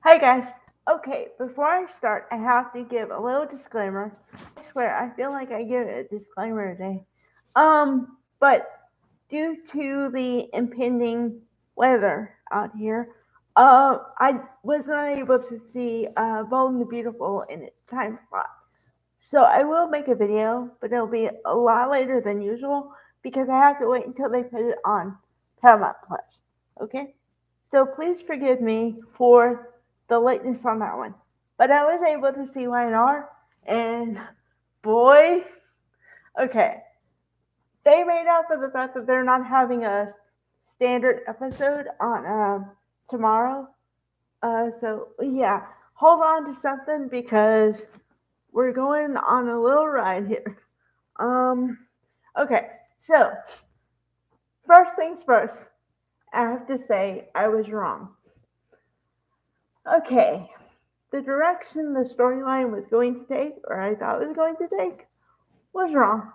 Hi guys. Okay, before I start, I have to give a little disclaimer. I swear, I feel like I give a disclaimer today. But due to the impending weather out here, I was not able to see Bold and the Beautiful in its time slot. So I will make a video, but it'll be a lot later than usual because I have to wait until they put it on Paramount Plus. Okay? So please forgive me for the lateness on that one. But I was able to see YNR, and boy, okay, they made up for the fact that they're not having a standard episode on tomorrow. So yeah, hold on to something because we're going on a little ride here. Um, okay, so first things first, I have to say I was wrong. Okay, the direction the storyline was going to take, or I thought it was going to take, was wrong.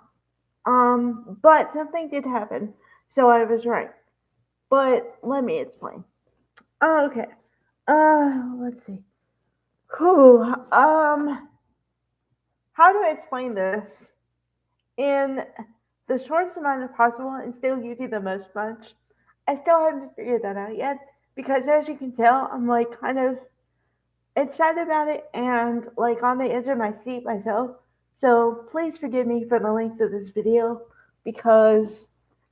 But something did happen, so I was right. But let me explain. Oh, okay. Let's see. Whew. How to explain this in the shortest amount of possible and still give you the most punch? I still haven't figured that out yet because, as you can tell, I'm like kind of excited about it and like on the edge of my seat myself. So please forgive me for the length of this video because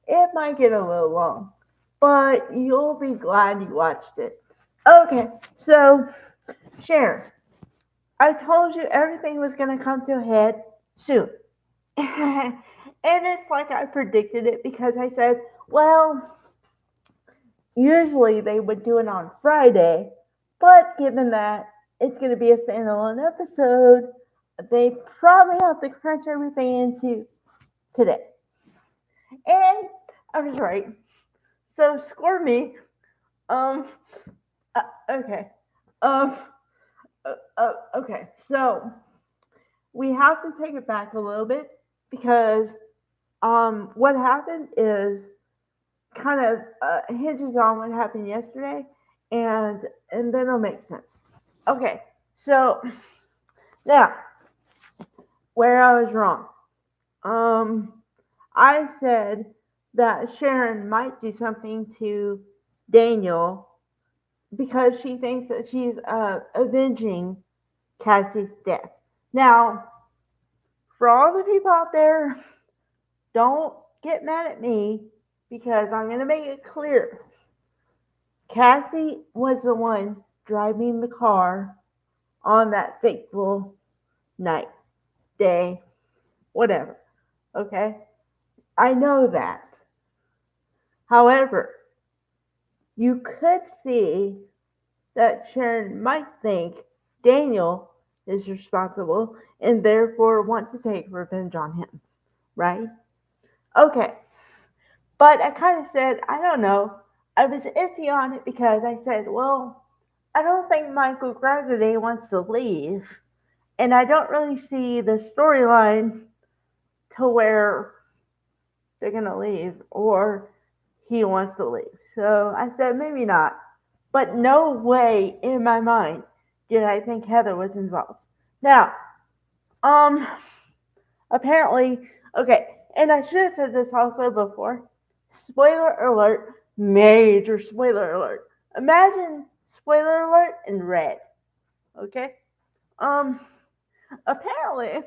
it might get a little long, but you'll be glad you watched it. Okay, so Sharon, I told you everything was going to come to a head soon. And it's like I predicted it because I said, well, usually they would do it on Friday, but given that it's going to be a standalone episode, they probably have to crunch everything into today. And I was right. So score me. Um. Okay. Um. Okay. So we have to take it back a little bit because what happened is kind of hinges on what happened yesterday, and then it'll make sense. Okay, so now where I was wrong. Um, I said that Sharon might do something to Daniel because she thinks that she's avenging Cassie's death. Now, for all the people out there, don't get mad at me because I'm going to make it clear. Cassie was the one driving the car on that fateful night, day, whatever. Okay? I know that. However, you could see that Sharon might think Daniel is responsible and therefore want to take revenge on him, right? Okay, but I kind of said, I don't know. I was iffy on it because I said, well, I don't think Michael Graziadei wants to leave, and I don't really see the storyline to where they're gonna leave or he wants to leave. So I said maybe not. But no way in my mind did I think Heather was involved. Now, um, apparently, okay, and I should have said this also before. Spoiler alert, major spoiler alert. Imagine spoiler alert in red. Okay? Um, apparently,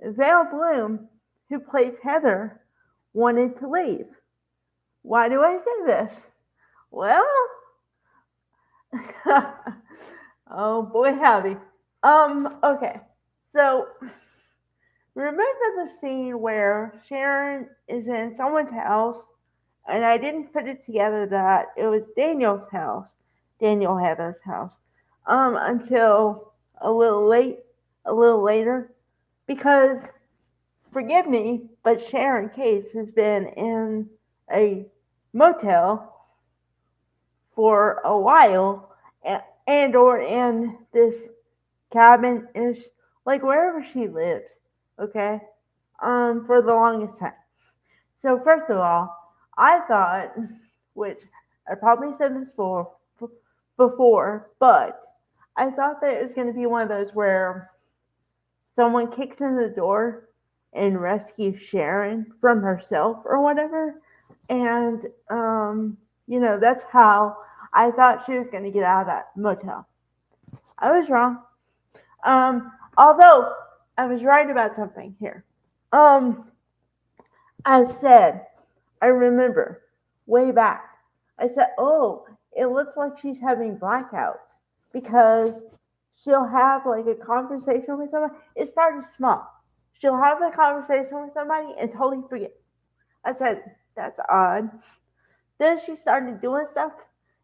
Val Bloom, who plays Heather, wanted to leave. Why do I say this? Well, oh boy, howdy. Okay. So remember the scene where Sharon is in someone's house, and I didn't put it together that it was Daniel's house, Daniel Heather's house, until a little later, because forgive me, but Sharon Case has been in a motel for a while and or in this cabin ish, like wherever she lives, okay, for the longest time. So first of all, I thought, which I probably said this before, but I thought that it was going to be one of those where someone kicks in the door and rescues Sharon from herself or whatever. And, that's how I thought she was going to get out of that motel. I was wrong. Although I was right about something here. Um, I said, I remember way back, I said, oh, it looks like she's having blackouts because she'll have like a conversation with somebody. It started small. She'll have a conversation with somebody and totally forget. I said, that's odd. Then she started doing stuff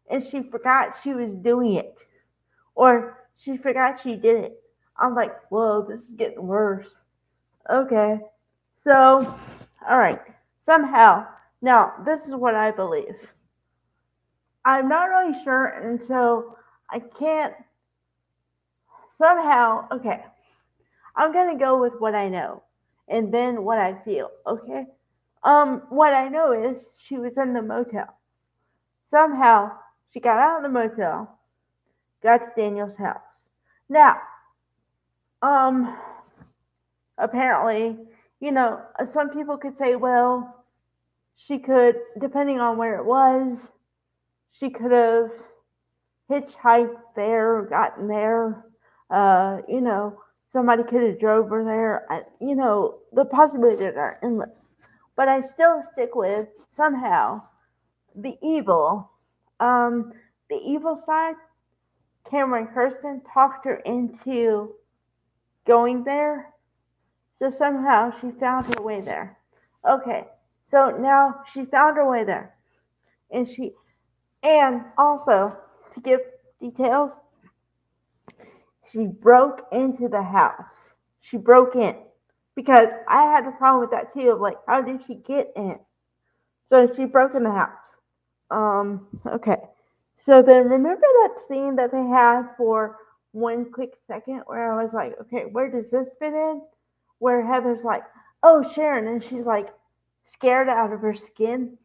and she forgot she was doing it. Or she forgot she did it. I'm like, whoa, this is getting worse. Okay. So, all right. Somehow, now this is what I believe. I'm not really sure until I can't somehow, okay. I'm going to go with what I know and then what I feel, okay? What I know is she was in the motel. Somehow she got out of the motel, got to Daniel's house. Now, um, apparently, some people could say, well, she could, depending on where it was, she could have hitchhiked there, gotten there. Somebody could have drove her there. The possibilities are endless. But I still stick with somehow the evil. Um, the evil side. Cameron Kirsten talked her into going there, so somehow she found her way there. Okay, so now she found her way there, and also to give details, she broke into the house. She broke in because I had a problem with that too. Of like, how did she get in? So she broke in the house. Okay. So then remember that scene that they had for one quick second where I was like, okay, where does this fit in? Where Heather's like, oh, Sharon, and she's like scared out of her skin.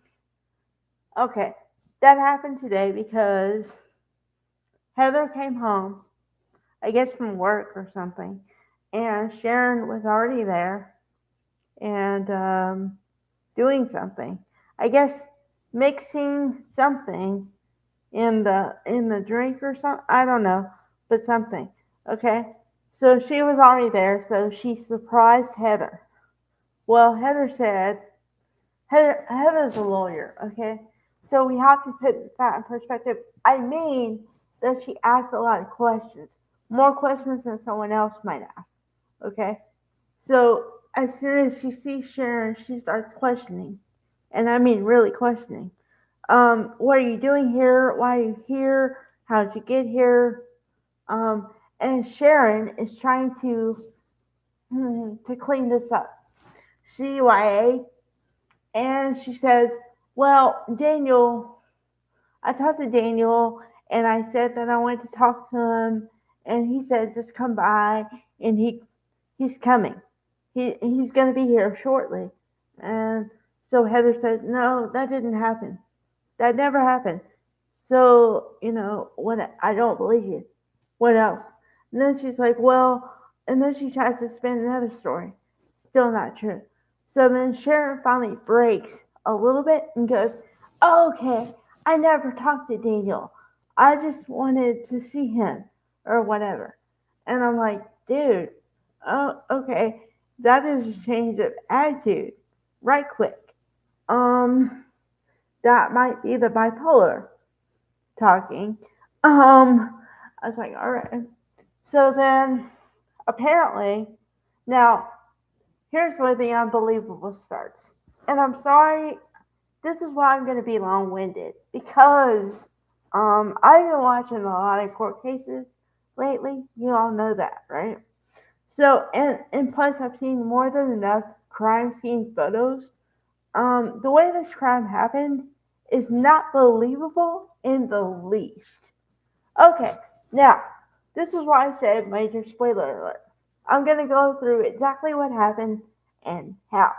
Okay. That happened today because Heather came home, I guess from work or something, and Sharon was already there and doing something. I guess mixing something in the drink or something. I don't know, but something. Okay, so she was already there, so she surprised Heather. Well, Heather said, Heather's a lawyer. Okay, so we have to put that in perspective. I mean that she asked a lot of questions, more questions than someone else might ask. Okay, so as soon as she sees Sharon, she starts questioning, and I mean really questioning. What are you doing here? Why are you here? How'd you get here? Um, and Sharon is trying to clean this up. CYA, and she says, "Well, Daniel, I talked to Daniel, and I said that I wanted to talk to him, and he said just come by, and he's coming. He's going to be here shortly." And so Heather says, "No, that didn't happen. That never happened. So, what? I don't believe you. What else?" And then she's like, well, and then she tries to spin another story. Still not true. So then Sharon finally breaks a little bit and goes, oh, okay, I never talked to Daniel. I just wanted to see him or whatever. And I'm like, dude, oh, okay, that is a change of attitude right quick. Um, that might be the bipolar talking. I was like, all right. So then, apparently, now here's where the unbelievable starts. And I'm sorry, this is why I'm going to be long winded because I've been watching a lot of court cases lately. You all know that, right? So, and plus, I've seen more than enough crime scene photos. The way this crime happened is not believable in the least. Okay, now, this is why I said major spoiler alert. I'm going to go through exactly what happened and how.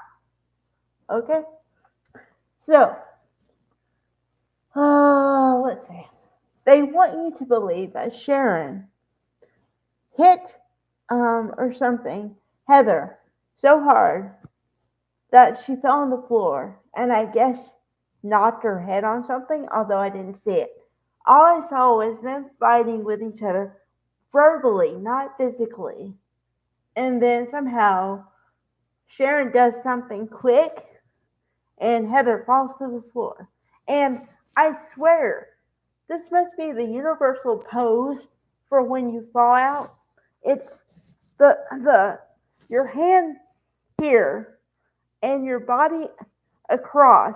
Okay? So, let's see. They want you to believe that Sharon hit or something Heather so hard that she fell on the floor and I guess knocked her head on something, although I didn't see it. All I saw was them fighting with each other verbally, not physically. And then somehow Sharon does something quick and Heather falls to the floor. And I swear, this must be the universal pose for when you fall out. It's the your hand here and your body across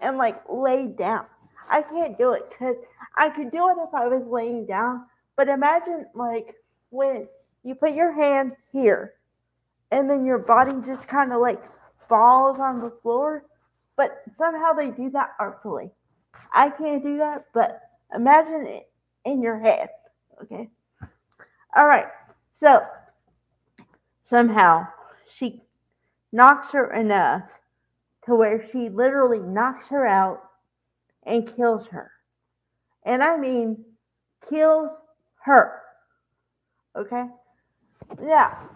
and like laid down. I can't do it because I could do it if I was laying down, but imagine like when you put your hand here and then your body just kind of like falls on the floor, but somehow they do that artfully. I can't do that, but imagine it in your head. Okay. All right. So somehow she knocks her enough to where she literally knocks her out and kills her. And I mean, kills her. Okay? Now,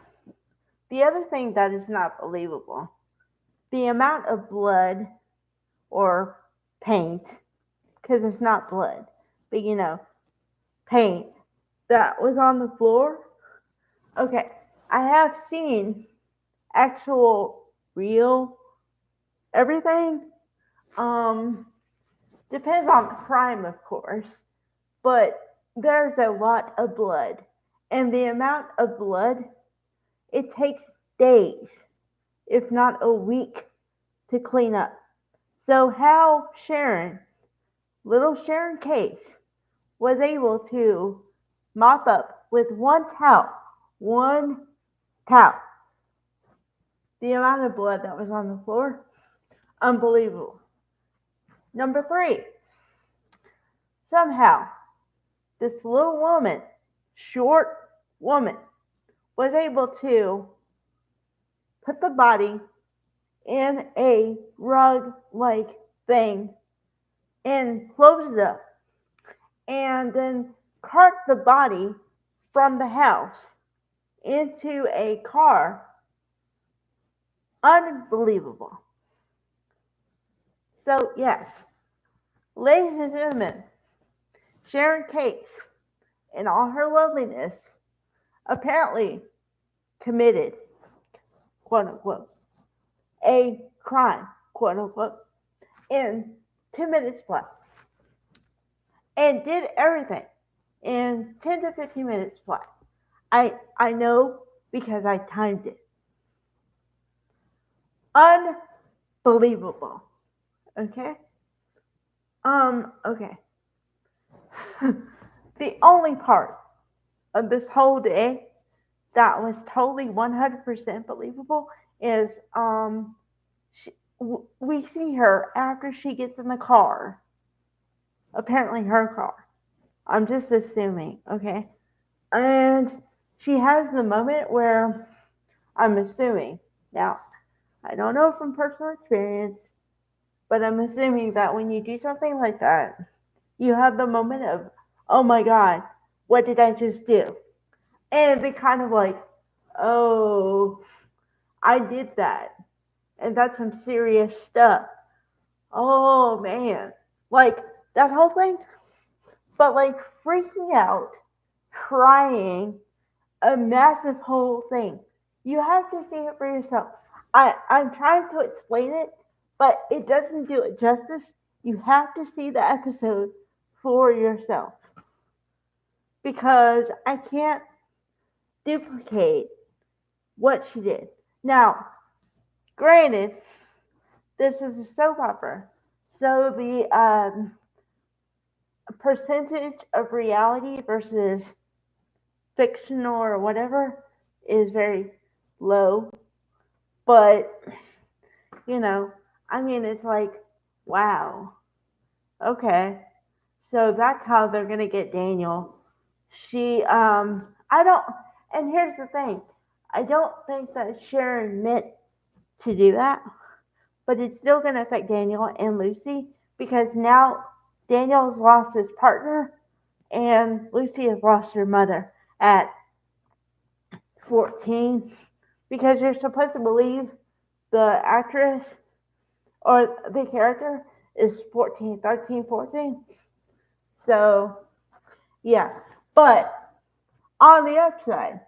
the other thing that is not believable, the amount of blood or paint, because it's not blood, but paint that was on the floor. Okay, I have seen actual real everything. Depends on the crime, of course, but there's a lot of blood. And the amount of blood, it takes days, if not a week, to clean up. So, how Sharon, little Sharon Case, was able to mop up with one towel, the amount of blood that was on the floor, unbelievable. Number 3, somehow, this little woman, short woman, was able to put the body in a rug like thing and close it up and then cart the body from the house into a car. Unbelievable. So, yes, ladies and gentlemen, Sharon Case, in all her loveliness, apparently committed, quote unquote, a crime, quote unquote, in 2 minutes flat. And did everything in 10 to 15 minutes flat. I know because I timed it. Unbelievable. Okay? Okay. The only part of this whole day that was totally 100% believable is we see her after she gets in the car. Apparently her car. I'm just assuming, okay? And she has the moment where I'm assuming. Now, I don't know from personal experience, but I'm assuming that when you do something like that, you have the moment of, oh my God, what did I just do? And they kind of like, oh, I did that. And that's some serious stuff. Oh man. Like that whole thing, but like freaking out, crying, a massive whole thing. You have to see it for yourself. I'm trying to explain it, but it doesn't do it justice. You have to see the episode for yourself because I can't duplicate what she did. Now, granted, this is a soap opera, so the percentage of reality versus fictional or whatever is very low. But, I mean, it's like, wow, okay. So that's how they're going to get Daniel. I don't, and here's the thing I don't think that Sharon meant to do that, but it's still going to affect Daniel and Lucy because now Daniel's lost his partner. And Lucy has lost her mother at 14 because you're supposed to believe the actress or the character is 14, 13, 14. So, yeah. But on the upside,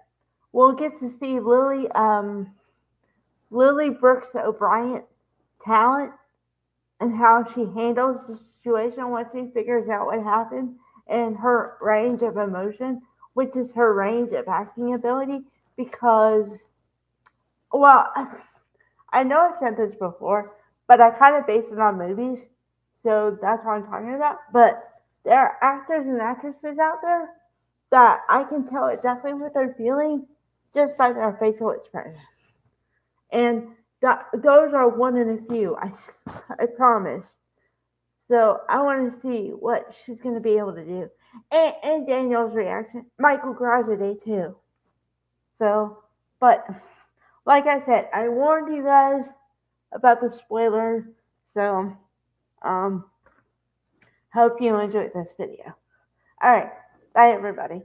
we'll get to see Lily Brooks O'Brien talent and how she handles the situation once she figures out what happened and her range of emotion, which is her range of acting ability. Because, well, I know I've said this before, but I kind of base it on movies, so that's what I'm talking about. But there are actors and actresses out there that I can tell exactly what they're feeling just by their facial expression. And those are one in a few, I promise. So I want to see what she's going to be able to do. And Daniel's reaction, Michael Graziadei too. So, but like I said, I warned you guys about the spoiler. So, um, hope you enjoyed this video. All right, bye everybody.